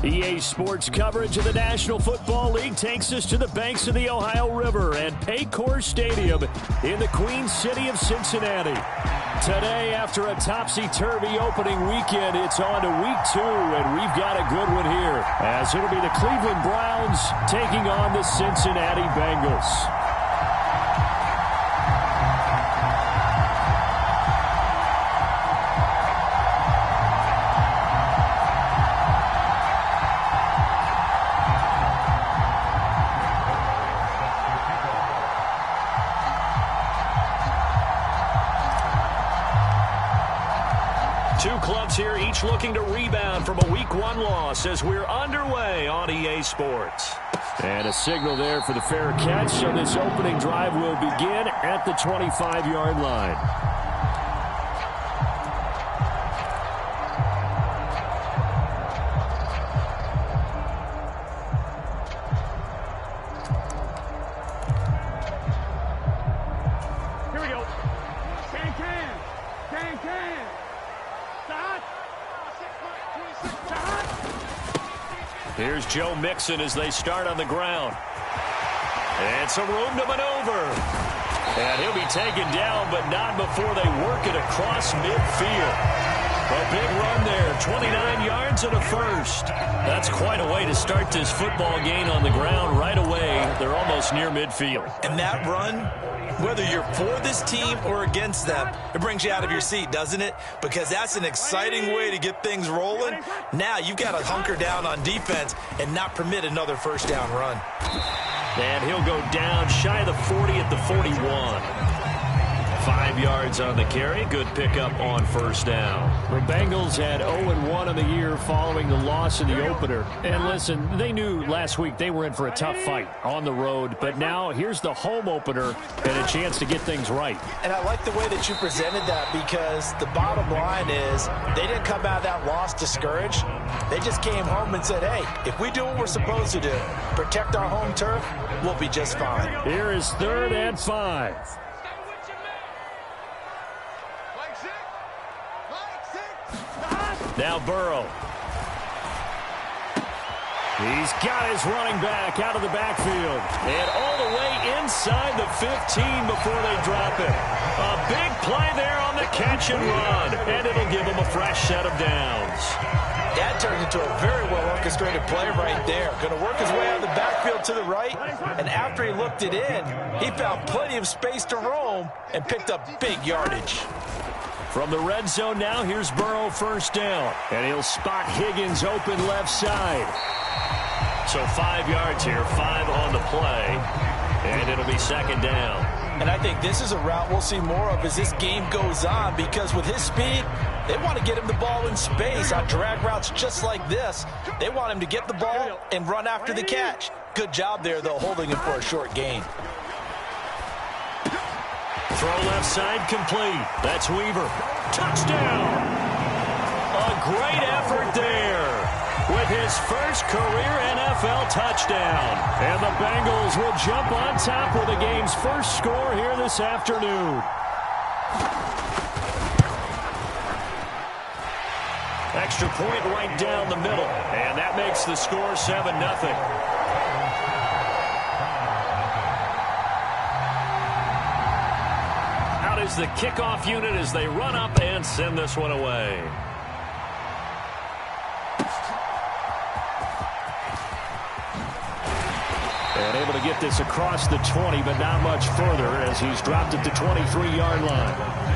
EA Sports coverage of the National Football League takes us to the banks of the Ohio River and Paycor Stadium in the Queen City of Cincinnati. Today, after a topsy-turvy opening weekend, it's on to week 2, and we've got a good one here, as it'll be the Cleveland Browns taking on the Cincinnati Bengals. Two clubs here, each looking to rebound from a Week 1 loss as we're underway on EA Sports. And a signal there for the fair catch, so this opening drive will begin at the 25-yard line. Here we go. Can. Here's Joe Mixon as they start on the ground. And some room to maneuver. And he'll be taken down, but not before they work it across midfield. A big run there, 29 yards and a first. That's quite a way to start this football game on the ground right away. They're almost near midfield. And that run, whether you're for this team or against them, it brings you out of your seat, doesn't it? Because that's an exciting way to get things rolling. Now you've got to hunker down on defense and not permit another first down run. And he'll go down shy of the 40 at the 41. 5 yards on the carry. Good pickup on first down. The Bengals had 0-1 on the year following the loss in the opener. And listen, they knew last week they were in for a tough fight on the road. But now here's the home opener and a chance to get things right. And I like the way that you presented that, because the bottom line is they didn't come out of that loss discouraged. They just came home and said, hey, if we do what we're supposed to do, protect our home turf, we'll be just fine. Here is 3rd and 5. Now Burrow. He's got his running back out of the backfield. And all the way inside the 15 before they drop it. A big play there on the catch and run. And it'll give them a fresh set of downs. That turned into a very well-orchestrated play right there. Going to work his way out of the backfield to the right. And after he looked it in, he found plenty of space to roam and picked up big yardage. From the red zone now, here's Burrow first down. And he'll spot Higgins open left side. So 5 yards here, 5 on the play. And it'll be second down. And I think this is a route we'll see more of as this game goes on, because with his speed, they want to get him the ball in space on drag routes just like this. They want him to get the ball and run after the catch. Good job there, though, holding him for a short gain. Throw left side complete. That's Weaver. Touchdown! A great effort there with his first career NFL touchdown. And the Bengals will jump on top with the game's first score here this afternoon. Extra point right down the middle. And that makes the score 7-0. Is the kickoff unit as they run up and send this one away. And able to get this across the 20, but not much further as he's dropped it to 23-yard line.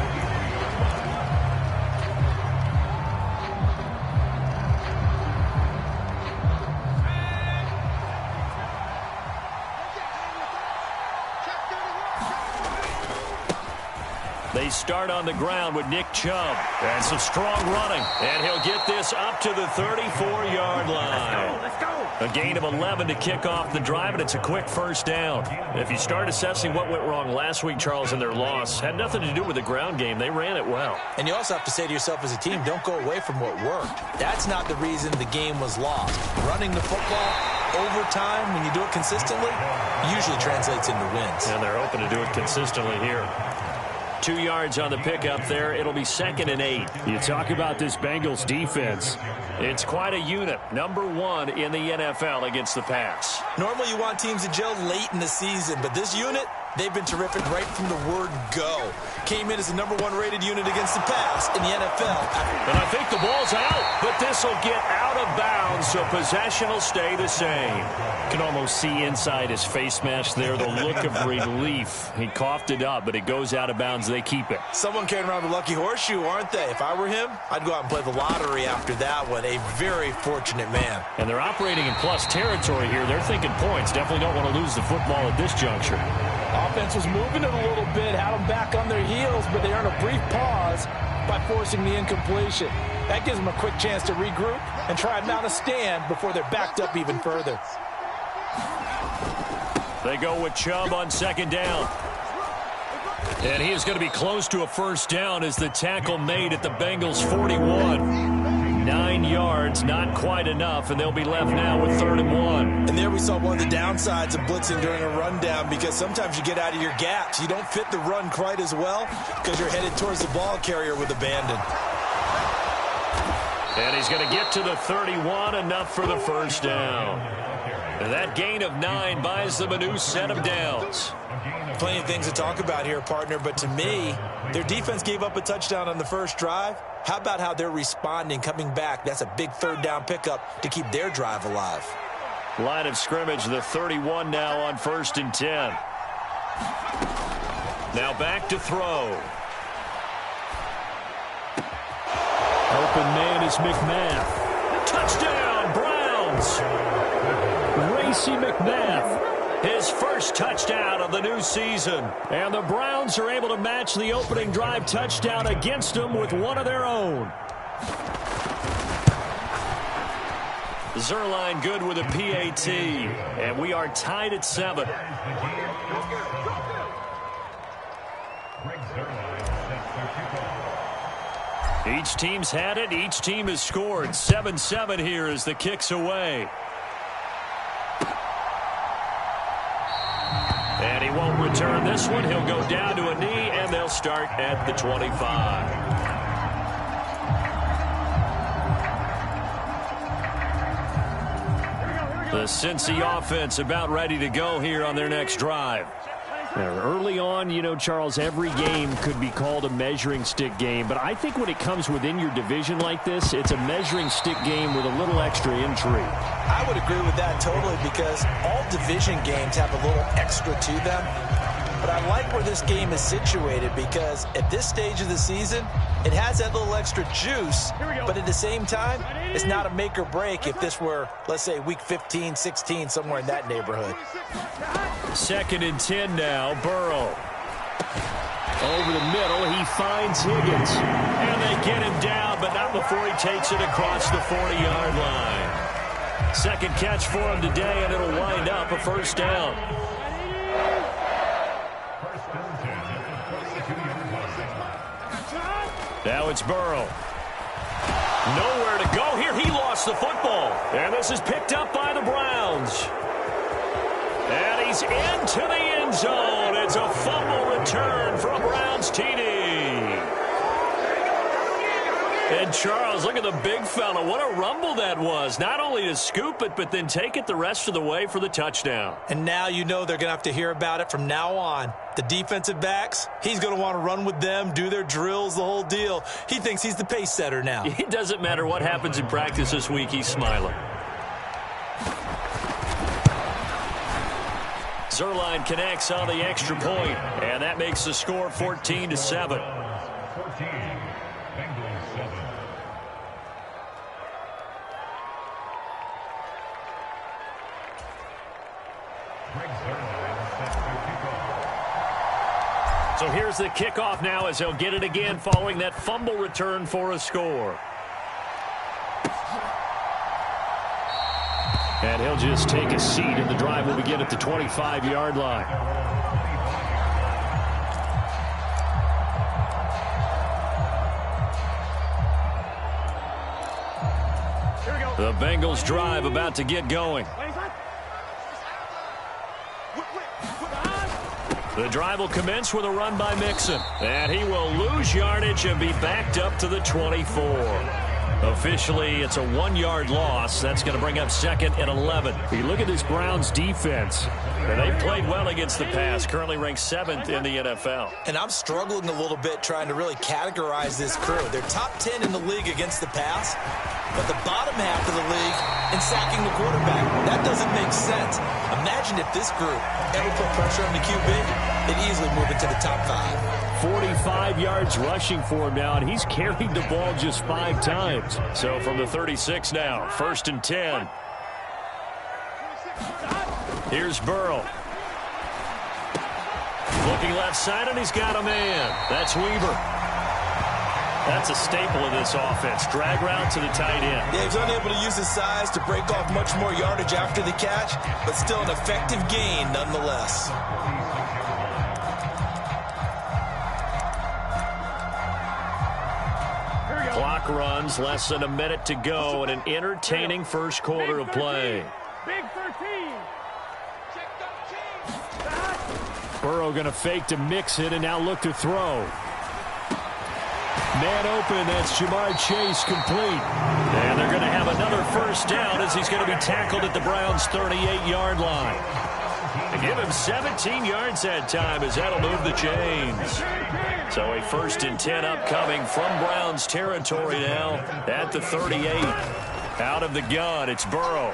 They start on the ground with Nick Chubb. And some strong running. And he'll get this up to the 34-yard line. Let's go. A gain of 11 to kick off the drive, and it's a quick first down. If you start assessing what went wrong last week, Charles, in their loss, had nothing to do with the ground game. They ran it well. And you also have to say to yourself as a team, don't go away from what worked. That's not the reason the game was lost. Running the football over time, when you do it consistently, usually translates into wins. And they're hoping to do it consistently here. 2 yards on the pickup there. It'll be 2nd and 8. You talk about this Bengals defense. It's quite a unit. Number 1 in the NFL against the pass. Normally you want teams to gel late in the season, but this unit, they've been terrific right from the word go. Came in as the number 1 rated unit against the pass in the NFL. And I think the ball's out, but this will get out of bounds, so possession will stay the same. You can almost see inside his face mask there the look of relief. He coughed it up, but it goes out of bounds. They keep it. Someone carrying around the lucky horseshoe, aren't they? If I were him, I'd go out and play the lottery after that one. A very fortunate man. And they're operating in plus territory here. They're thinking points. Definitely don't want to lose the football at this juncture. Offense was moving it a little bit, had them back on their heels, but they earned a brief pause by forcing the incompletion. That gives them a quick chance to regroup and try and mount a stand before they're backed up even further. They go with Chubb on 2nd down. And he is going to be close to a first down as the tackle made at the Bengals 41. 9 yards, not quite enough, and they'll be left now with 3rd and 1. And there we saw one of the downsides of blitzing during a rundown, because sometimes you get out of your gaps. You don't fit the run quite as well because you're headed towards the ball carrier with abandon. And he's going to get to the 31, enough for the first down. And that gain of 9 buys them a new set of downs. Plenty of things to talk about here, partner, but to me, their defense gave up a touchdown on the first drive. How about how they're responding, coming back? That's a big 3rd down pickup to keep their drive alive. Line of scrimmage, the 31 now on 1st and 10. Now back to throw. Open man is McMath. Touchdown, Browns! Racy McMath. His first touchdown of the new season. And the Browns are able to match the opening drive touchdown against them with one of their own. Zerline good with a PAT. And we are tied at 7. Each team's had it. Each team has scored. 7-7 here as the kick's away. And he won't return this one. He'll go down to a knee, and they'll start at the 25. The Cincy offense about ready to go here on their next drive. Early on, you know, Charles, every game could be called a measuring stick game. But I think when it comes within your division like this, it's a measuring stick game with a little extra intrigue. I would agree with that totally, because all division games have a little extra to them. But I like where this game is situated, because at this stage of the season, it has that little extra juice, but at the same time, it's not a make or break if this were, let's say, week 15, 16, somewhere in that neighborhood. 2nd and 10 now, Burrow. Over the middle, he finds Higgins. And they get him down, but not before he takes it across the 40-yard line. Second catch for him today, and it'll wind up a first down. Now it's Burrow. Nowhere to go here. He lost the football. And this is picked up by the Browns. And he's into the end zone. It's a fumble return for a Browns TD. And Charles, look at the big fella. What a rumble that was. Not only to scoop it, but then take it the rest of the way for the touchdown. And now you know they're going to have to hear about it from now on. The defensive backs, he's going to want to run with them, do their drills, the whole deal. He thinks he's the pace setter now. It doesn't matter what happens in practice this week. He's smiling. Zerline connects on the extra point, and that makes the score 14-7. So here's the kickoff now as he'll get it again following that fumble return for a score. And he'll just take a seat, and the drive will begin at the 25-yard line. The Bengals drive about to get going. The drive will commence with a run by Mixon. And he will lose yardage and be backed up to the 24. Officially, it's a 1-yard loss. That's going to bring up 2nd and 11. You look at this Browns defense. And they've played well against the pass, currently ranked 7th in the NFL. And I'm struggling a little bit trying to really categorize this crew. They're top 10 in the league against the pass, but the bottom half of the league in sacking the quarterback. That doesn't make sense. Imagine if this group ever put pressure on the QB, they'd easily move into the top 5. 45 yards rushing for him now, and he's carried the ball just 5 times. So from the 36 now, 1st and 10. Here's Burrow. Looking left side, and he's got a man. That's Weaver. That's a staple of this offense. Drag route to the tight end. Yeah, he's unable to use his size to break off much more yardage after the catch, but still an effective gain nonetheless. Clock runs, less than a minute to go, and an entertaining first quarter of play. Big 13. Burrow going to fake to mix it and now look to throw. Man open, that's Jamar Chase complete. And they're going to have another first down as he's going to be tackled at the Browns' 38-yard line. And give him 17 yards that time as that'll move the chains. So a 1st and 10 upcoming from Browns territory now at the 38. Out of the gun, it's Burrow.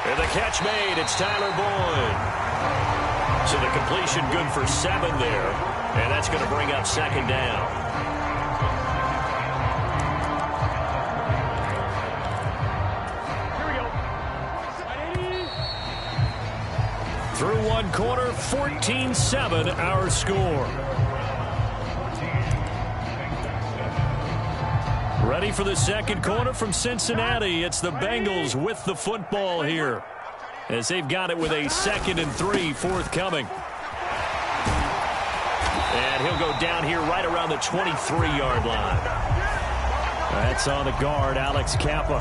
And the catch made, it's Tyler Boyd. So the completion good for 7 there. And that's going to bring up 2nd down. Through 1 quarter, 14-7 our score. Ready for the 2nd quarter from Cincinnati. It's the Bengals with the football here, as they've got it with a 2nd and 3 forthcoming. And he'll go down here right around the 23-yard line. That's on the guard, Alex Kappa.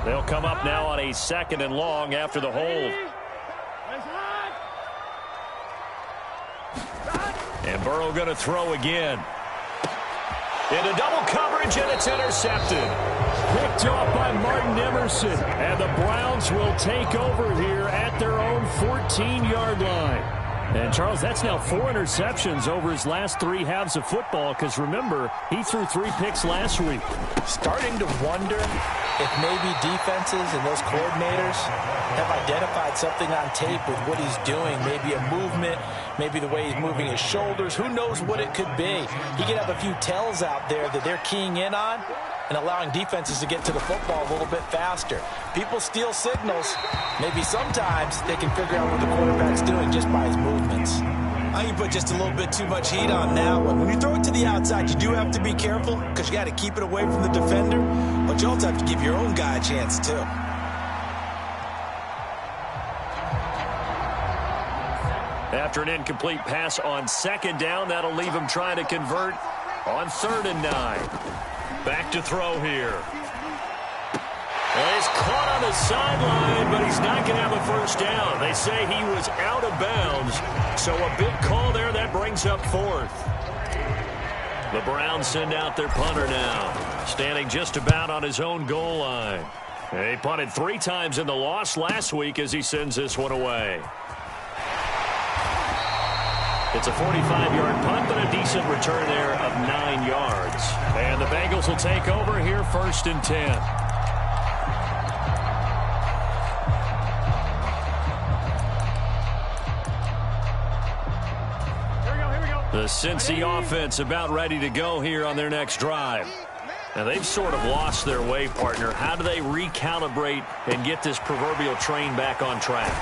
They'll come up now on a 2nd and long after the hold. And Burrow going to throw again. Into double coverage, and it's intercepted. Picked off by Martin Emerson. And the Browns will take over here at their own 14-yard line. And, Charles, that's now 4 interceptions over his last 3 halves of football, because, remember, he threw 3 picks last week. Starting to wonder if maybe defenses and those coordinators have identified something on tape with what he's doing. Maybe a movement, maybe the way he's moving his shoulders. Who knows what it could be? He could have a few tells out there that they're keying in on and allowing defenses to get to the football a little bit faster. People steal signals. Maybe sometimes they can figure out what the quarterback's doing just by his movements. I think you put just a little bit too much heat on that one. When you throw it to the outside, you do have to be careful because you got to keep it away from the defender, but you also have to give your own guy a chance too. After an incomplete pass on 2nd down, that'll leave him trying to convert on 3rd and 9. Back to throw here. Well, he's caught on the sideline, but he's not going to have a first down. They say he was out of bounds, so a big call there. That brings up 4th. The Browns send out their punter now, standing just about on his own goal line. He punted 3 times in the loss last week as he sends this one away. It's a 45-yard punt, but a decent return there of 9 yards. And the Bengals will take over here 1st and 10. The Cincy offense about ready to go here on their next drive. Now, they've sort of lost their way, partner. How do they recalibrate and get this proverbial train back on track?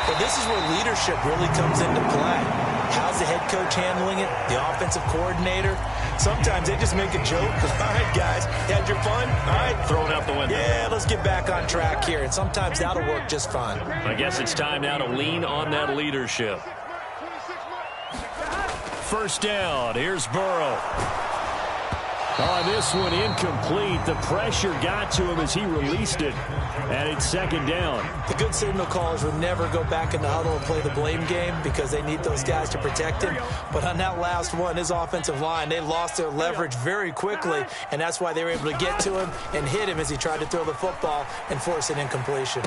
Well, this is where leadership really comes into play. How's the head coach handling it? The offensive coordinator? Sometimes they just make a joke. All right, guys, you had your fun? All right. Throw it out the window. Yeah, let's get back on track here. And sometimes that'll work just fine. I guess it's time now to lean on that leadership. 1st down. Here's Burrow. Oh, this one incomplete. The pressure got to him as he released it, and it's second down. The good signal callers would never go back in the huddle and play the blame game because they need those guys to protect him. But on that last one, his offensive line, they lost their leverage very quickly, and that's why they were able to get to him and hit him as he tried to throw the football and force an incompletion.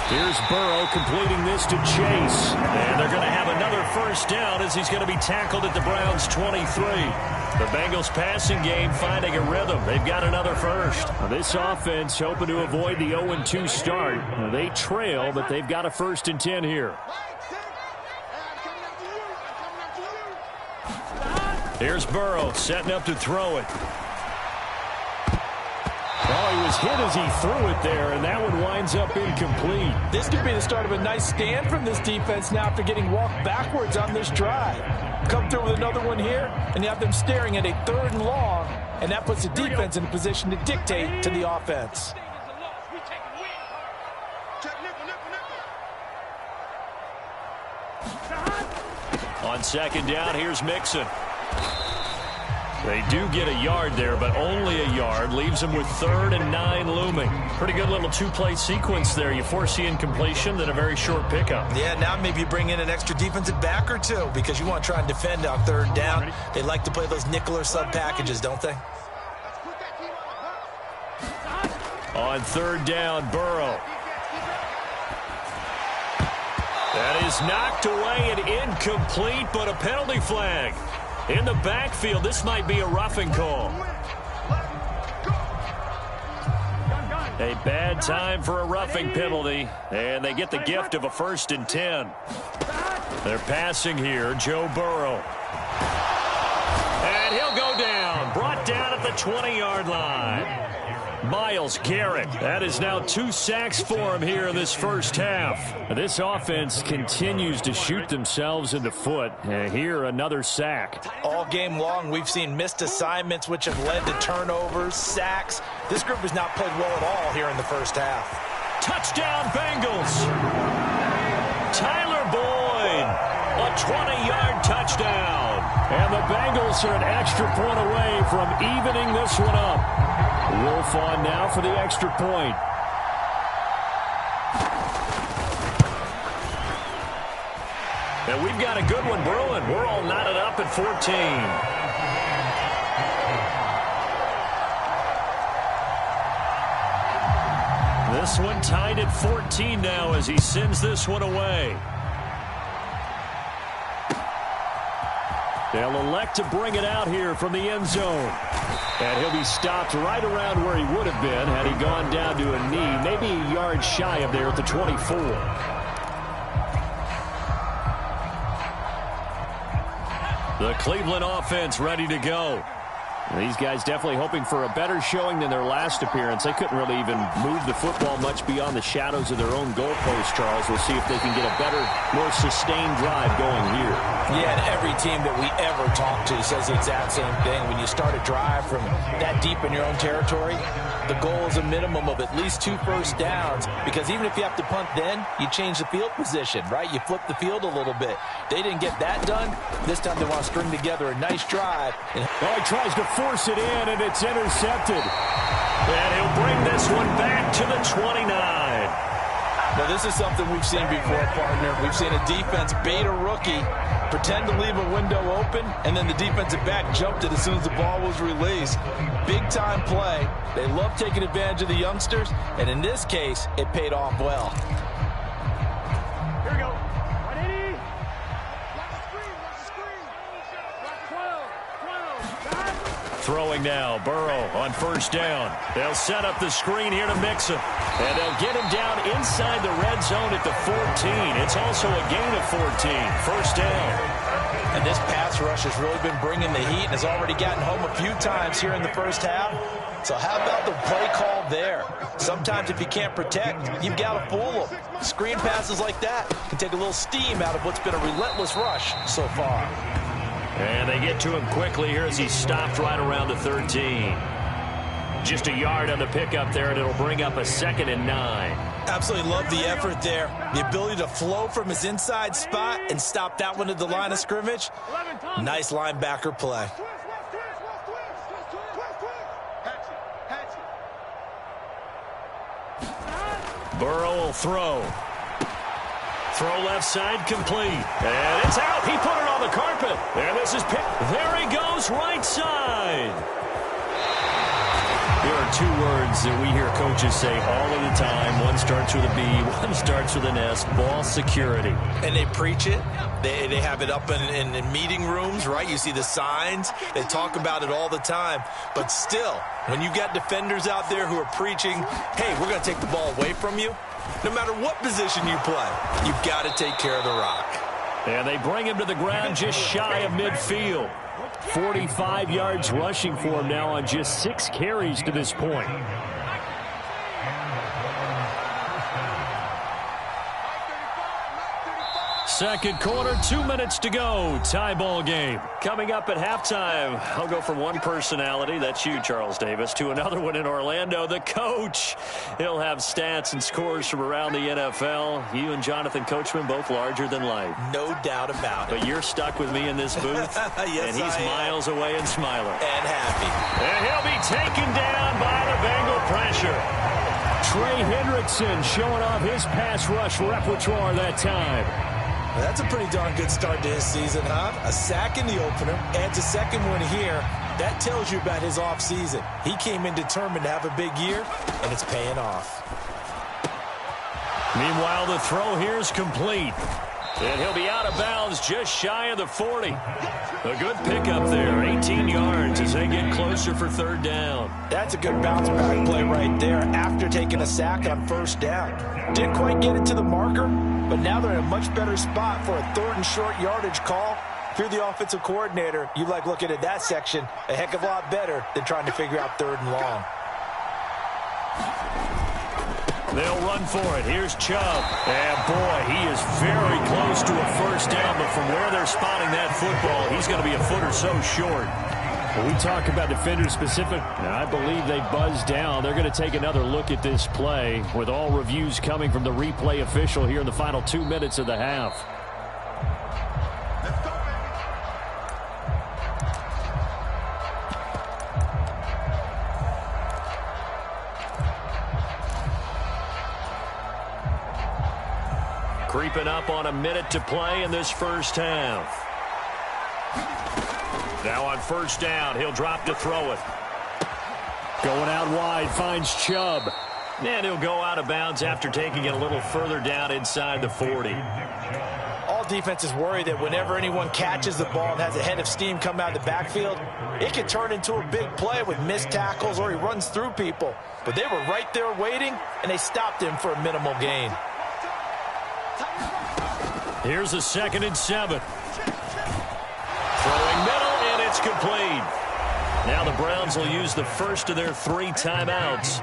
Here's Burrow completing this to Chase. And they're going to have another first down as he's going to be tackled at the Browns' 23. The Bengals passing game finding a rhythm. They've got another first. Now this offense hoping to avoid the 0-2 start. Now they trail, but they've got a 1st and 10 here. Here's Burrow setting up to throw it. Oh, he was hit as he threw it there, and that one winds up incomplete. This could be the start of a nice stand from this defense now after getting walked backwards on this drive. Come through with another one here, and you have them staring at a 3rd and long, and that puts the defense in a position to dictate to the offense. On second down, here's Mixon. They do get a yard there, but only a yard. Leaves them with 3rd and 9 looming. Pretty good little 2-play sequence there. You force the incompletion, then a very short pickup. Yeah, now maybe you bring in an extra defensive back or two because you want to try and defend on 3rd down. They like to play those nickel or sub packages, don't they? On 3rd down, Burrow. That is knocked away and incomplete, but a penalty flag. In the backfield, this might be a roughing call. A bad time for a roughing penalty, and they get the gift of a 1st and 10. They're passing here, Joe Burrow. And he'll go down, brought down at the 20-yard line. Myles Garrett. That is now 2 sacks for him here in this first half. This offense continues to shoot themselves in the foot. And here, another sack. All game long, we've seen missed assignments, which have led to turnovers, sacks. This group has not played well at all here in the first half. Touchdown, Bengals. Tyler Boyd, a 20-yard touchdown. And the Bengals are an extra point away from evening this one up. Wolf on now for the extra point. And we've got a good one brewing. We're all knotted up at 14. This one tied at 14 now as he sends this one away. They'll elect to bring it out here from the end zone. And he'll be stopped right around where he would have been had he gone down to a knee, maybe a yard shy of there at the 24. The Cleveland offense ready to go. These guys definitely hoping for a better showing than their last appearance. They couldn't really even move the football much beyond the shadows of their own goalpost, Charles. We'll see if they can get a better, more sustained drive going here. Yeah, and every team that we ever talk to says the exact same thing. When you start a drive from that deep in your own territory, the goal is a minimum of at least 2 first downs, because even if you have to punt then, you change the field position, right? You flip the field a little bit. They didn't get that done. This time they want to string together a nice drive. Oh, he tries to force it in, and it's intercepted. And he'll bring this one back to the 29. Now, this is something we've seen before, partner. We've seen a defense bait a rookie, pretend to leave a window open, and then the defensive back jumped it as soon as the ball was released. Big-time play. They love taking advantage of the youngsters, and in this case, it paid off well. Here we go. 180. Watch the screen. Watch the screen. 12. Throwing now, Burrow on first down. They'll set up the screen here to Mixon. And they'll get him down inside the red zone at the 14. It's also a gain of 14. First down. And this pass rush has really been bringing the heat and has already gotten home a few times here in the first half. So how about the play call there? Sometimes if you can't protect, you've got to fool them. Screen passes like that can take a little steam out of what's been a relentless rush so far. And they get to him quickly here as he's stopped right around the 13. Just a yard on the pickup there, and it'll bring up a 2nd and 9. Absolutely love the effort there. The ability to flow from his inside spot and stop that one at the line of scrimmage. Nice linebacker play. Burrow will throw. Throw left side complete. And it's out. He put it on the carpet. And this is picked. There he goes, right side. There are two words that we hear coaches say all of the time. One starts with a B, one starts with an S. Ball security. And they preach it. They have it up in meeting rooms, right? You see the signs. They talk about it all the time. But still, when you got defenders out there who are preaching, hey, we're going to take the ball away from you, no matter what position you play, you've got to take care of the rock. And they bring him to the ground just shy of midfield. 45 yards rushing for him now on just 6 carries to this point. Second quarter, 2 minutes to go. Tie ball game. Coming up at halftime, I'll go from one personality, that's you, Charles Davis, to another one in Orlando, the coach. He'll have stats and scores from around the NFL. You and Jonathan Coachman, both larger than life. No doubt about it. But you're stuck with me in this booth, yes, and he's miles away and smiling. And happy. And he'll be taken down by the Bengal pressure. Trey Hendrickson showing off his pass rush repertoire that time. That's a pretty darn good start to his season, huh? A sack in the opener, adds a second one here. That tells you about his offseason. He came in determined to have a big year, and it's paying off. Meanwhile, the throw here is complete. And he'll be out of bounds just shy of the 40. A good pickup there, 18 yards as they get closer for third down. That's a good bounce back play right there after taking a sack on first down. Didn't quite get it to the marker, but now they're in a much better spot for a third and short yardage call. If you're the offensive coordinator, you like looking at that section a heck of a lot better than trying to figure out third and long. They'll run for it. Here's Chubb. And, boy, he is very close to a first down, but from where they're spotting that football, he's going to be a foot or so short. When we talk about defenders specific, I believe they buzzed down. They're going to take another look at this play with all reviews coming from the replay official here in the final 2 minutes of the half. Creeping up on a minute to play in this first half. Now on first down, he'll drop to throw it. Going out wide, finds Chubb. And he'll go out of bounds after taking it a little further down inside the 40. All defenses worry that whenever anyone catches the ball and has a head of steam come out of the backfield, it can turn into a big play with missed tackles or he runs through people. But they were right there waiting, and they stopped him for a minimal gain. Here's a 2nd and 7. Throwing middle, and it's complete. Now the Browns will use the first of their 3 timeouts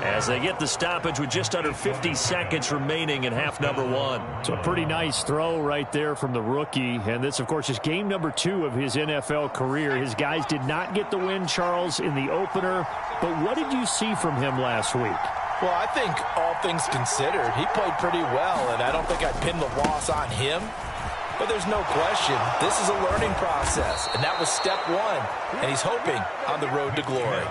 as they get the stoppage with just under 50 seconds remaining in half number 1. So a pretty nice throw right there from the rookie. And this, of course, is game number 2 of his NFL career. His guys did not get the win, Charles, in the opener. But what did you see from him last week? Well, I think all things considered, he played pretty well, and I don't think I'd pin the loss on him. But there's no question, this is a learning process, and that was step 1, and he's hoping on the road to glory.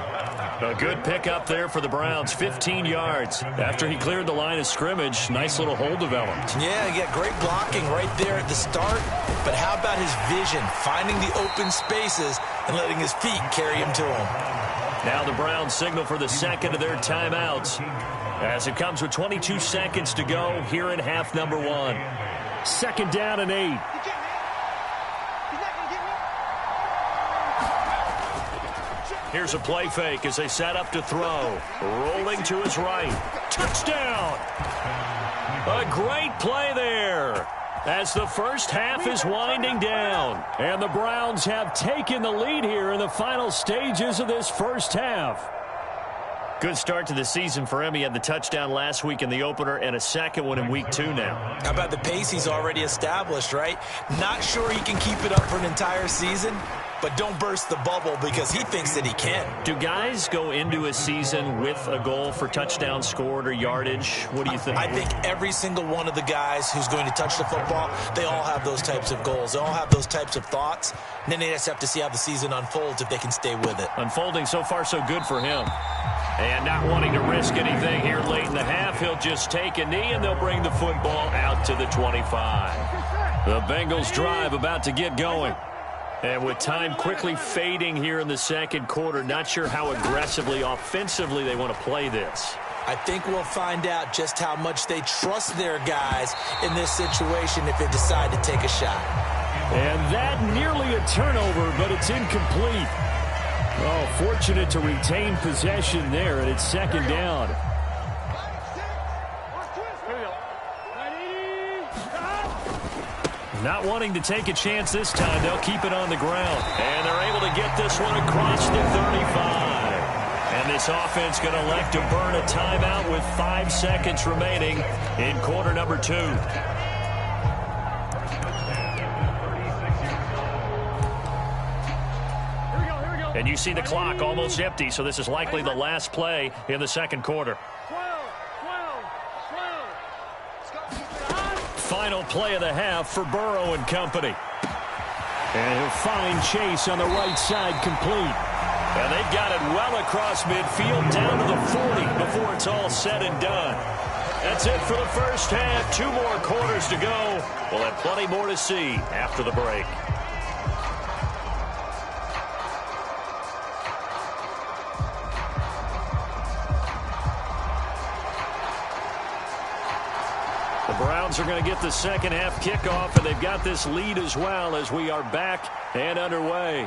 A good pickup there for the Browns, 15 yards. After he cleared the line of scrimmage, nice little hole developed. Yeah, he got great blocking right there at the start, but how about his vision, finding the open spaces and letting his feet carry him to him. Now the Browns signal for the 2nd of their timeouts as it comes with 22 seconds to go here in half number 1. 2nd down and 8. Here's a play fake as they set up to throw. Rolling to his right. Touchdown! A great play there as the first half is winding down. And the Browns have taken the lead here in the final stages of this first half. Good start to the season for him. He had the touchdown last week in the opener and a second one in week 2 now. How about the pace he's already established, right? Not sure he can keep it up for an entire season, but don't burst the bubble because he thinks that he can. Do guys go into a season with a goal for touchdown scored or yardage? What do you think? I think every single one of the guys who's going to touch the football, they all have those types of goals. They all have those types of thoughts. And then they just have to see how the season unfolds if they can stay with it. Unfolding so far so good for him. And not wanting to risk anything here late in the half, he'll just take a knee, and they'll bring the football out to the 25. The Bengals drive about to get going. And with time quickly fading here in the second quarter, not sure how aggressively, offensively they want to play this. I think we'll find out just how much they trust their guys in this situation if they decide to take a shot. And that nearly a turnover, but it's incomplete. Oh, fortunate to retain possession there, and it's second down. Not wanting to take a chance this time, they'll keep it on the ground. And they're able to get this one across the 35. And this offense going to elect to burn a timeout with 5 seconds remaining in quarter number 2. And you see the clock almost empty, so this is likely the last play in the second quarter. Final play of the half for Burrow and company. And he'll find Chase on the right side, complete. And they've got it well across midfield, down to the 40 before it's all said and done. That's it for the first half. 2 more quarters to go. We'll have plenty more to see after the break. The Browns are going to get the second half kickoff, and they've got this lead as well as we are back and underway.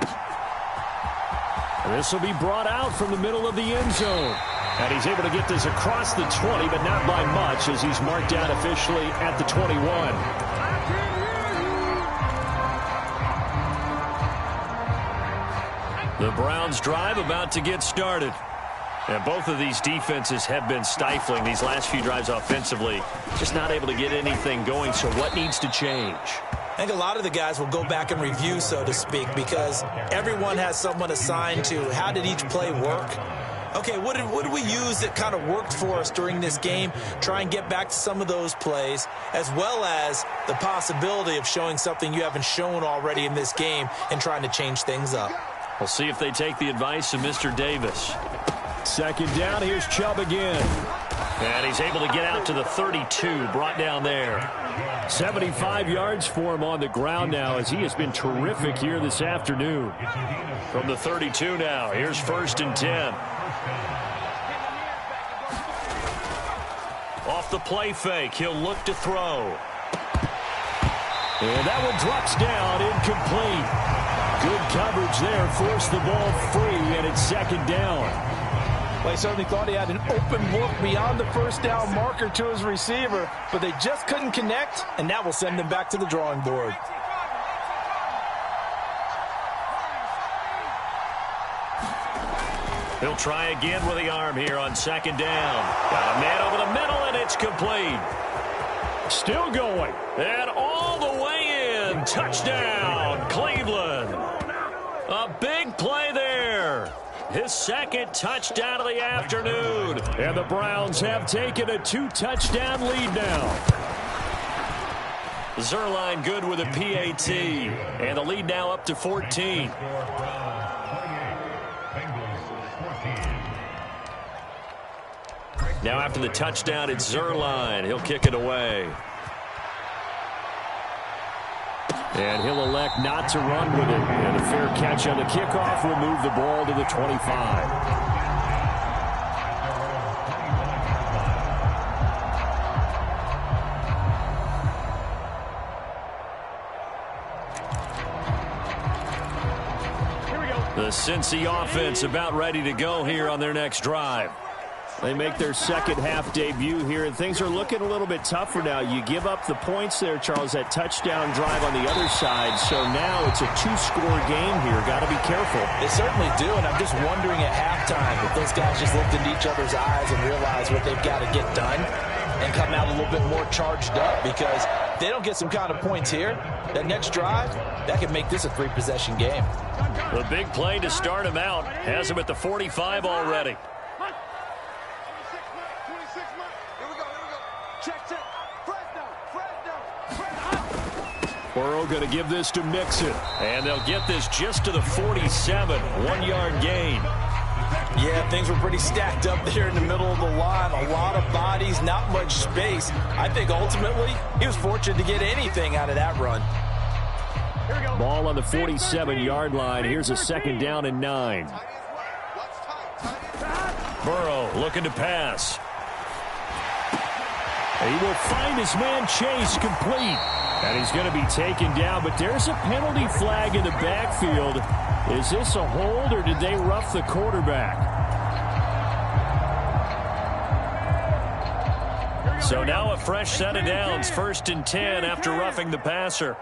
This will be brought out from the middle of the end zone. And he's able to get this across the 20, but not by much, as he's marked down officially at the 21. The Browns drive about to get started. And both of these defenses have been stifling these last few drives offensively. Just not able to get anything going, so what needs to change? I think a lot of the guys will go back and review, so to speak, because everyone has someone assigned to how did each play work. Okay, what did we use that kind of worked for us during this game? Try and get back to some of those plays, as well as the possibility of showing something you haven't shown already in this game and trying to change things up. We'll see if they take the advice of Mr. Davis. Second down, here's Chubb again. And he's able to get out to the 32, brought down there. 75 yards for him on the ground now, as he has been terrific here this afternoon. From the 32 now, here's 1st and 10. Off the play fake, he'll look to throw. And that one drops down, incomplete. Good coverage there, forced the ball free, and it's second down. Well, he certainly thought he had an open look beyond the first down marker to his receiver, but they just couldn't connect, and that will send them back to the drawing board. He'll try again with the arm here on second down. Got a man over the middle, and it's complete. Still going. And all the way in. Touchdown, Cleveland. A big play there. His second touchdown of the afternoon. And the Browns have taken a 2-touchdown lead now. Zerline good with a PAT. And the lead now up to 14. Now after the touchdown, it's Zerline. He'll kick it away. And he'll elect not to run with it. And a fair catch on the kickoff will move the ball to the 25. The Cincy offense about ready to go here on their next drive. They make their second half debut here, and things are looking a little bit tougher now. You give up the points there, Charles, that touchdown drive on the other side. So now it's a 2-score game here. Got to be careful. They certainly do, and I'm just wondering at halftime if those guys just looked into each other's eyes and realized what they've got to get done and come out a little bit more charged up, because if they don't get some kind of points here, that next drive, that could make this a 3-possession game. The big play to start him out has him at the 45 already. Burrow going to give this to Mixon. And they'll get this just to the 47. 1-yard gain. Yeah, things were pretty stacked up there in the middle of the line. A lot of bodies, not much space. I think ultimately he was fortunate to get anything out of that run. Ball on the 47-yard line. Here's a 2nd down and 9. Burrow looking to pass. He will find his man Chase complete. And he's going to be taken down, but there's a penalty flag in the backfield. Is this a hold, or did they rough the quarterback? So now a fresh set of downs, 1st and 10 after roughing the passer.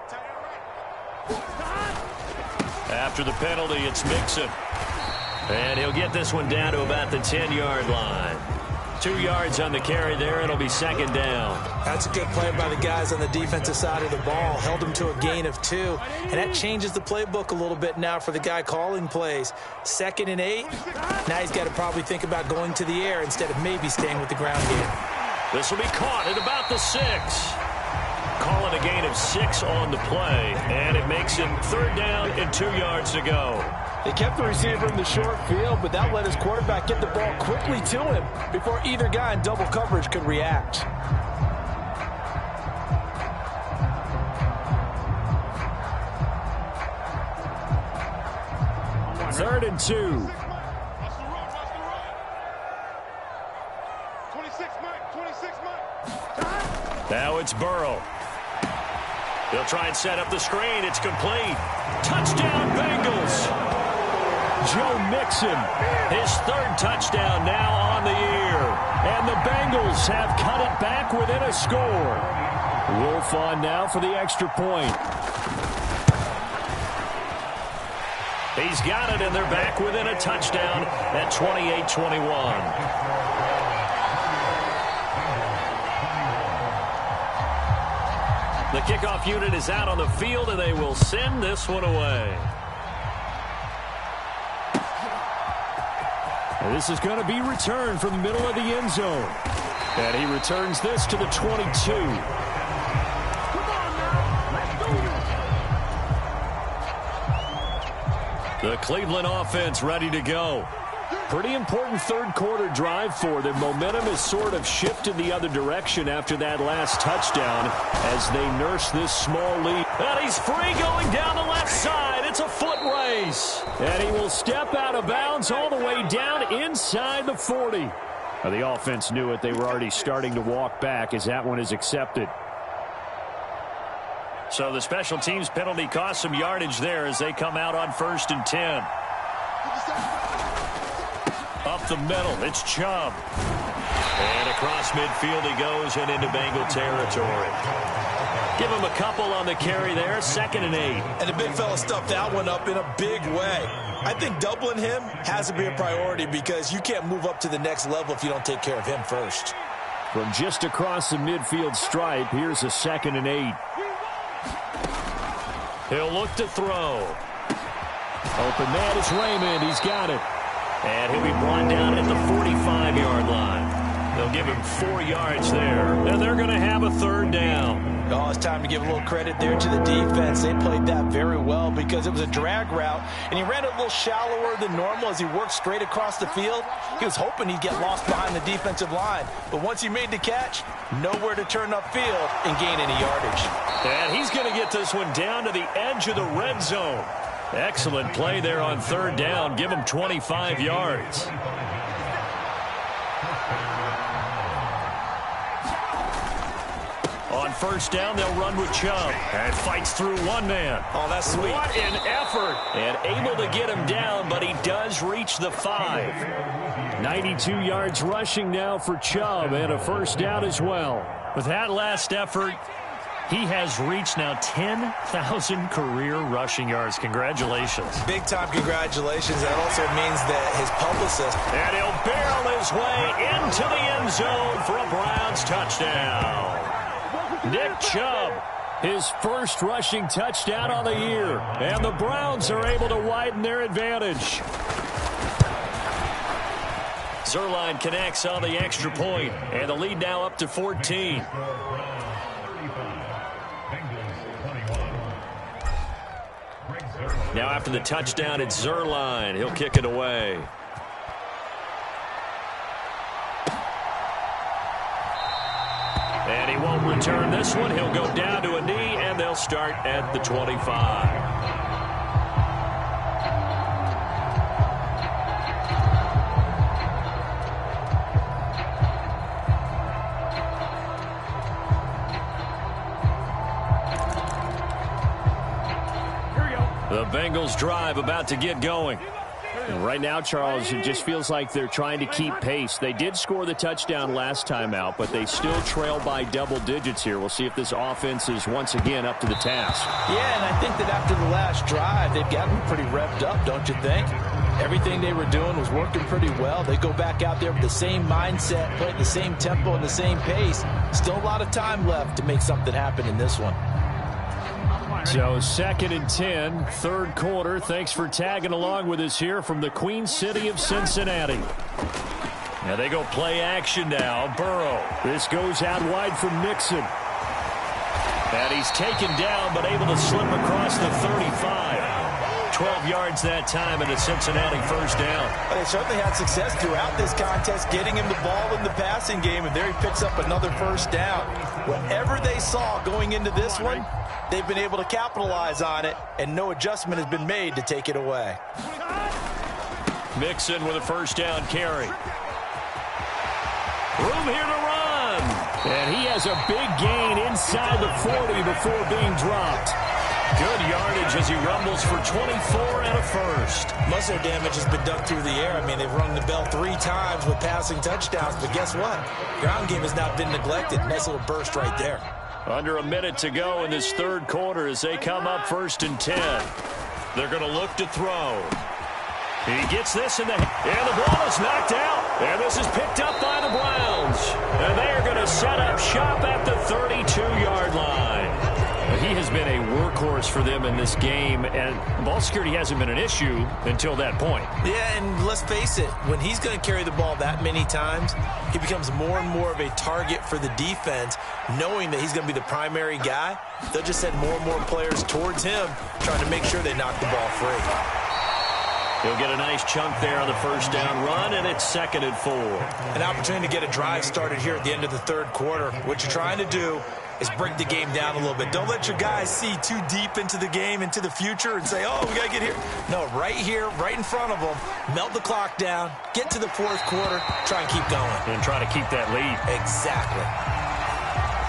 After the penalty, it's Mixon. And he'll get this one down to about the 10-yard line. 2 yards on the carry there. It'll be 2nd down. That's a good play by the guys on the defensive side of the ball. Held him to a gain of 2. And that changes the playbook a little bit now for the guy calling plays. 2nd and 8. Now he's got to probably think about going to the air instead of maybe staying with the ground game. This will be caught at about the 6. Calling a gain of 6 on the play. And it makes him 3rd down and 2 yards to go. They kept the receiver in the short field, but that let his quarterback get the ball quickly to him before either guy in double coverage could react. Third and 2. 26, Mike. Now it's Burrow. They'll try and set up the screen. It's complete. Touchdown, Bengals. Joe Mixon, his 3rd touchdown now on the year. And the Bengals have cut it back within a score. Wolf on now for the extra point. He's got it, and they're back within a touchdown at 28-21. The kickoff unit is out on the field, and they will send this one away. And this is going to be returned from the middle of the end zone. And he returns this to the 22. The Cleveland offense ready to go. Pretty important 3rd quarter drive for them. Momentum has sort of shifted the other direction after that last touchdown as they nurse this small lead. And he's free going down the left side. It's a foot race. And he will step out of bounds all the way down inside the 40. Now, the offense knew it. They were already starting to walk back as that one is accepted. So the special teams penalty cost some yardage there as they come out on 1st and 10. Up the middle, it's Chubb. And across midfield he goes and into Bengal territory. Give him a couple on the carry there, 2nd and 8. And the big fella stuffed that one up in a big way. I think doubling him has to be a priority because you can't move up to the next level if you don't take care of him first. From just across the midfield stripe, here's a 2nd and 8. He'll look to throw. Open man is Raymond. He's got it. And he'll be brought down at the 45-yard line. They'll give him 4 yards there. And they're going to have a 3rd down. Oh, it's time to give a little credit there to the defense. They played that very well because it was a drag route, and he ran it a little shallower than normal as he worked straight across the field. He was hoping he'd get lost behind the defensive line. But once he made the catch, nowhere to turn upfield and gain any yardage. And he's going to get this one down to the edge of the red zone. Excellent play there on 3rd down. Give him 25 yards. On 1st down, they'll run with Chubb. And fights through one man. Oh, that's sweet. What an effort. And able to get him down, but he does reach the 5. 92 yards rushing now for Chubb and a 1st down as well. With that last effort, he has reached now 10,000 career rushing yards. Congratulations. Big time congratulations. That also means that his publicist. And he'll barrel his way into the end zone for a Browns touchdown. Nick Chubb, his 1st rushing touchdown on the year. And the Browns are able to widen their advantage. Zuerlein connects on the extra point, and the lead now up to 14. Now after the touchdown, it's Zuerlein. He'll kick it away. won't return this one. He'll go down to a knee, and they'll start at the 25. The Bengals drive about to get going. And right now, Charles, it just feels like they're trying to keep pace. They did score the touchdown last time out, but they still trail by double digits here. We'll see if this offense is once again up to the task. Yeah, and I think that after the last drive, they've gotten pretty revved up, don't you think? Everything they were doing was working pretty well. They go back out there with the same mindset, play at the same tempo and the same pace. Still a lot of time left to make something happen in this one. So 2nd and 10, third quarter. Thanks for tagging along with us here from the Queen City of Cincinnati. Now they go play action now. Burrow. This goes out wide from Mixon. And he's taken down but able to slip across the 35. 12 yards that time and a Cincinnati first down. Well, they certainly had success throughout this contest getting him the ball in the passing game, and there he picks up another first down. Whatever they saw going into this one, they've been able to capitalize on it, and no adjustment has been made to take it away. Mixon with a first down carry. Room here to run. And he has a big gain inside the 40 before being dropped. Good yardage as he rumbles for 24 and a first. Most of their damage has been done through the air. I mean, they've rung the bell 3 times with passing touchdowns, but guess what? Ground game has not been neglected. Nice little burst right there. Under a minute to go in this third quarter as they come up 1st and 10. They're going to look to throw. He gets this in the and the ball is knocked out. And this is picked up by the Browns. And they are going to set up shop at the 32-yard line. He has been a workhorse for them in this game, and ball security hasn't been an issue until that point. Yeah, and let's face it, when he's going to carry the ball that many times, he becomes more and more of a target for the defense, knowing that he's going to be the primary guy. They'll just send more and more players towards him, trying to make sure they knock the ball free. He'll get a nice chunk there on the first down run, and it's 2nd and 4. An opportunity to get a drive started here at the end of the third quarter. What you're trying to do is break the game down a little bit. Don't let your guys see too deep into the game, into the future, and say, oh, we got to get here. No, right here, right in front of them, melt the clock down, get to the fourth quarter, try and keep going. And try to keep that lead. Exactly.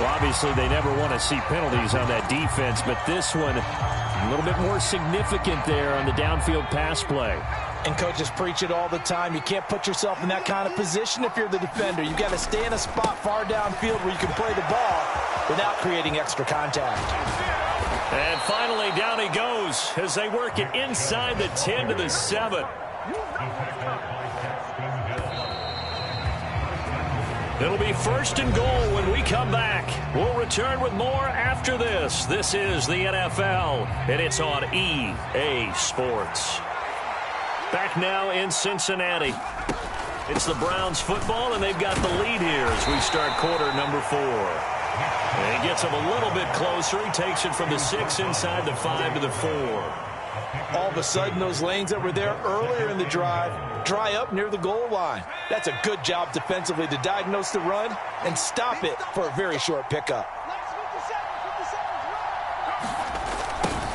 Well, obviously, they never want to see penalties on that defense, but this one, a little bit more significant there on the downfield pass play. And coaches preach it all the time. You can't put yourself in that kind of position if you're the defender. You've got to stay in a spot far downfield where you can play the ball without creating extra contact. And finally, down he goes as they work it inside the 10 to the 7. It'll be 1st and goal when we come back. We'll return with more after this. This is the NFL, and it's on EA Sports. Back now in Cincinnati. It's the Browns football, and they've got the lead here as we start quarter number 4. And he gets him a little bit closer. He takes it from the 6 inside the 5 to the 4. All of a sudden, those lanes that were there earlier in the drive dry up near the goal line. That's a good job defensively to diagnose the run and stop it for a very short pickup.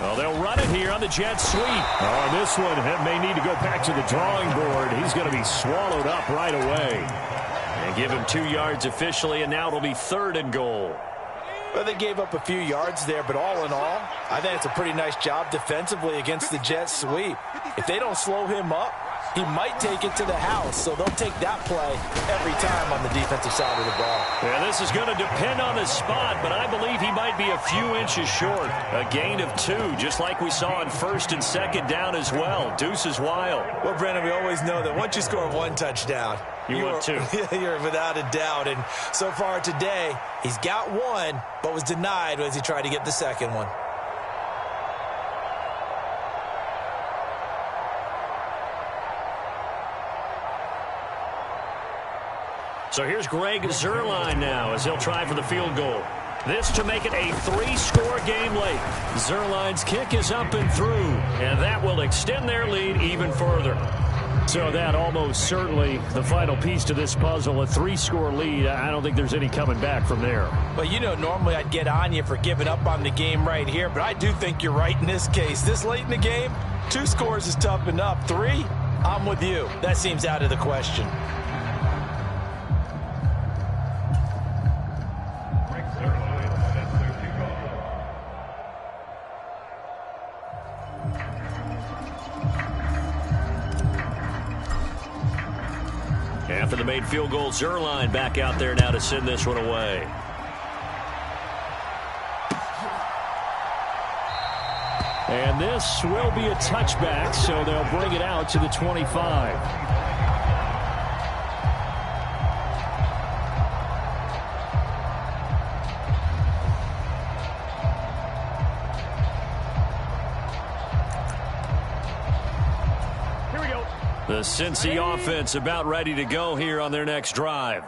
Well, they'll run it here on the jet sweep. On this one, may need to go back to the drawing board. He's going to be swallowed up right away. And give him 2 yards officially, and now it'll be 3rd and goal. Well, they gave up a few yards there, but all in all, I think it's a pretty nice job defensively against the jet sweep. If they don't slow him up, he might take it to the house, so they'll take that play every time on the defensive side of the ball. Yeah, this is going to depend on his spot, but I believe he might be a few inches short. A gain of 2, just like we saw on 1st and 2nd down as well. Deuce is wild. Well, Brandon, we always know that once you score 1 touchdown, you're 2. You're without a doubt, and so far today, he's got 1, but was denied as he tried to get the second one. So here's Greg Zuerlein now as he'll try for the field goal. This to make it a 3-score game late. Zuerlein's kick is up and through, and that will extend their lead even further. So that almost certainly the final piece to this puzzle, a 3-score lead. I don't think there's any coming back from there. Well, you know, normally I'd get on you for giving up on the game right here, but I do think you're right in this case. This late in the game, 2 scores is tough enough. 3, I'm with you. That seems out of the question. After the made field goal, Zerline back out there now to send this one away. And this will be a touchback, so they'll bring it out to the 25. The Cincy offense about ready to go here on their next drive.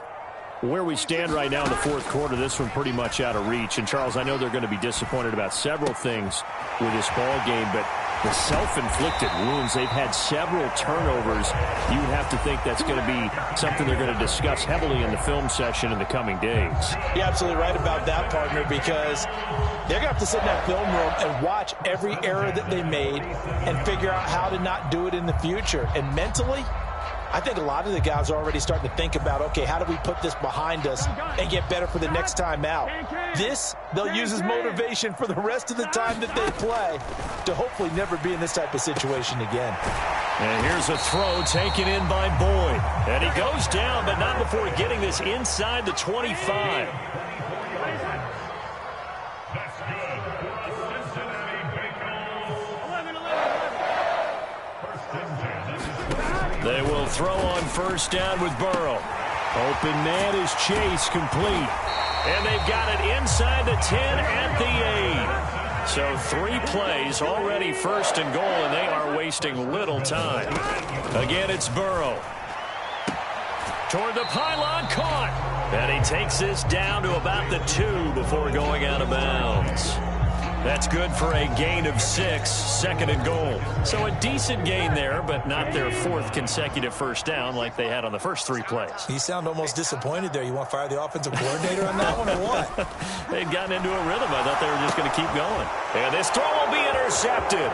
Where we stand right now in the fourth quarter, this one pretty much out of reach. And, Charles, I know they're going to be disappointed about several things with this ball game, but the self-inflicted wounds, they've had several turnovers. You would have to think that's going to be something they're going to discuss heavily in the film session in the coming days. You're absolutely right about that, partner, because they're going to have to sit in that film room and watch every error that they made and figure out how to not do it in the future. And mentally, I think a lot of the guys are already starting to think about, okay, how do we put this behind us and get better for the next time out? This, they'll use as motivation for the rest of the time that they play to hopefully never be in this type of situation again. And here's a throw taken in by Boyd. And he goes down, but not before getting this inside the 25. They will throw on first down with Burrow. Open man is Chase, complete. And they've got it inside the 10 at the 8. So 3 plays already first and goal, and they are wasting little time. Again, it's Burrow. Toward the pylon, caught. And he takes this down to about the 2 before going out of bounds. That's good for a gain of 6, second and goal. So a decent gain there, but not their 4th consecutive first down like they had on the first 3 plays. You sound almost disappointed there. You want to fire the offensive coordinator on that one or what? They'd gotten into a rhythm. I thought they were just going to keep going. And this throw will be intercepted.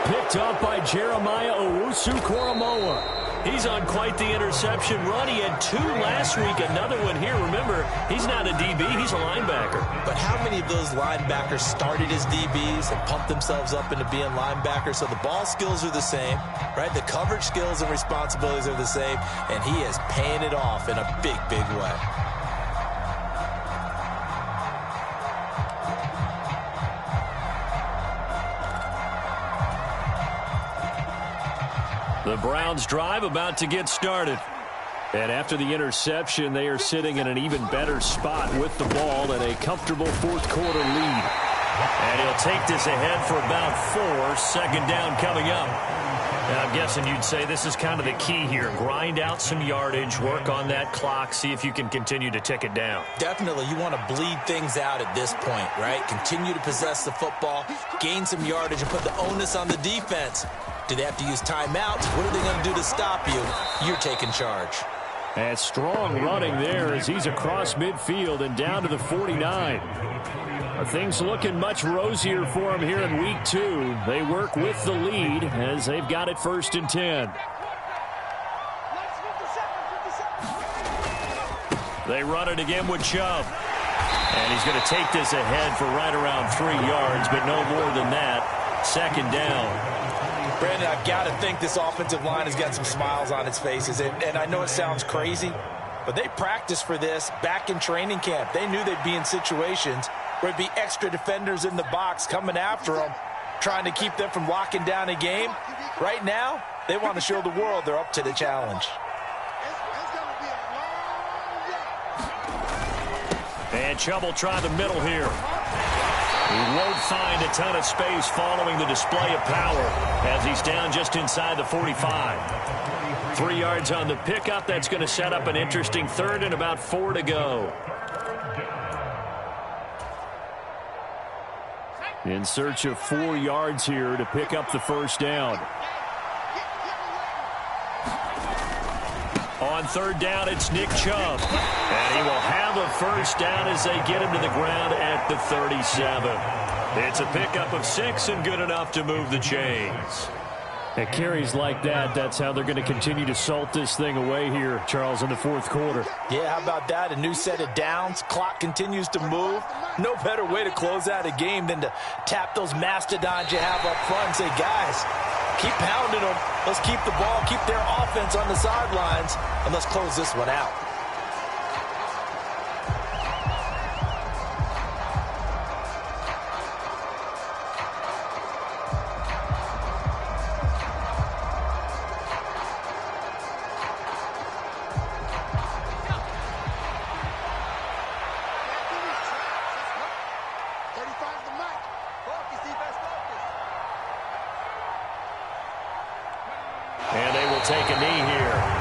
Picked up by Jeremiah Owusu-Koramoah. He's on quite the interception run. He had 2 last week, another one here. Remember, he's not a DB, he's a linebacker. But how many of those linebackers started as DBs and pumped themselves up into being linebackers? So the ball skills are the same, right? The coverage skills and responsibilities are the same, and he is paying it off in a big, big way. The Browns drive about to get started. And after the interception, they are sitting in an even better spot with the ball and a comfortable fourth quarter lead. And he'll take this ahead for about 4. Second down coming up. And I'm guessing you'd say this is kind of the key here. Grind out some yardage, work on that clock, see if you can continue to tick it down. Definitely. You want to bleed things out at this point, right? Continue to possess the football, gain some yardage, and put the onus on the defense. Do they have to use timeouts? What are they going to do to stop you? You're taking charge. And strong running there as he's across midfield and down to the 49. Things looking much rosier for him here in week 2. They work with the lead as they've got it 1st and 10. They run it again with Chubb. And he's going to take this ahead for right around 3 yards, but no more than that. Second down. Brandon, I've got to think this offensive line has got some smiles on its faces. And I know it sounds crazy, but they practiced for this back in training camp. They knew they'd be in situations where it'd be extra defenders in the box coming after them, trying to keep them from locking down a game. Right now, they want to show the world they're up to the challenge. And Chubb will try the middle here. He won't find a ton of space following the display of power as he's down just inside the 45. 3 yards on the pickup. That's going to set up an interesting 3rd and about 4 to go. In search of 4 yards here to pick up the first down. On third down, it's Nick Chubb. And he will have a first down as they get him to the ground at the 37. It's a pickup of 6 and good enough to move the chains. At carries like that, that's how they're going to continue to salt this thing away here, Charles, in the fourth quarter. Yeah, how about that? A new set of downs. Clock continues to move. No better way to close out a game than to tap those mastodons you have up front and say, guys, keep pounding them. Let's keep the ball, keep their offense on the sidelines, and let's close this one out. And they will take a knee here.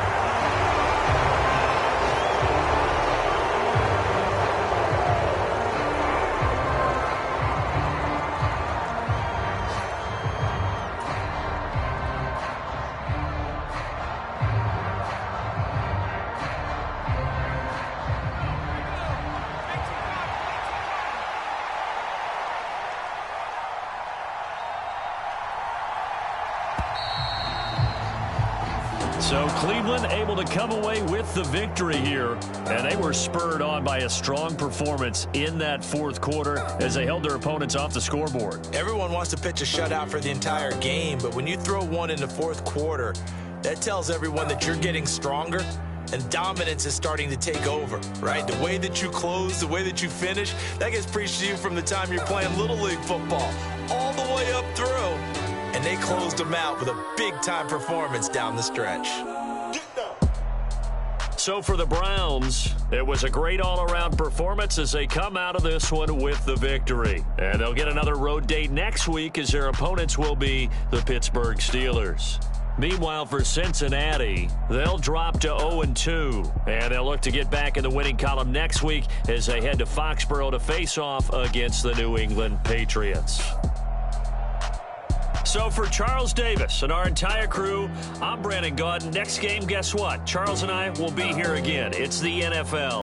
So Cleveland able to come away with the victory here, and they were spurred on by a strong performance in that fourth quarter as they held their opponents off the scoreboard. Everyone wants to pitch a shutout for the entire game, but when you throw one in the fourth quarter, that tells everyone that you're getting stronger and dominance is starting to take over, right? The way that you close, the way that you finish, that gets preached to you from the time you're playing Little League football all the way up through. And they closed them out with a big-time performance down the stretch. So for the Browns, it was a great all-around performance as they come out of this one with the victory. And they'll get another road date next week as their opponents will be the Pittsburgh Steelers. Meanwhile, for Cincinnati, they'll drop to 0-2, and they'll look to get back in the winning column next week as they head to Foxborough to face off against the New England Patriots. So for Charles Davis and our entire crew, I'm Brandon Gaudin. Next game, guess what? Charles and I will be here again. It's the NFL.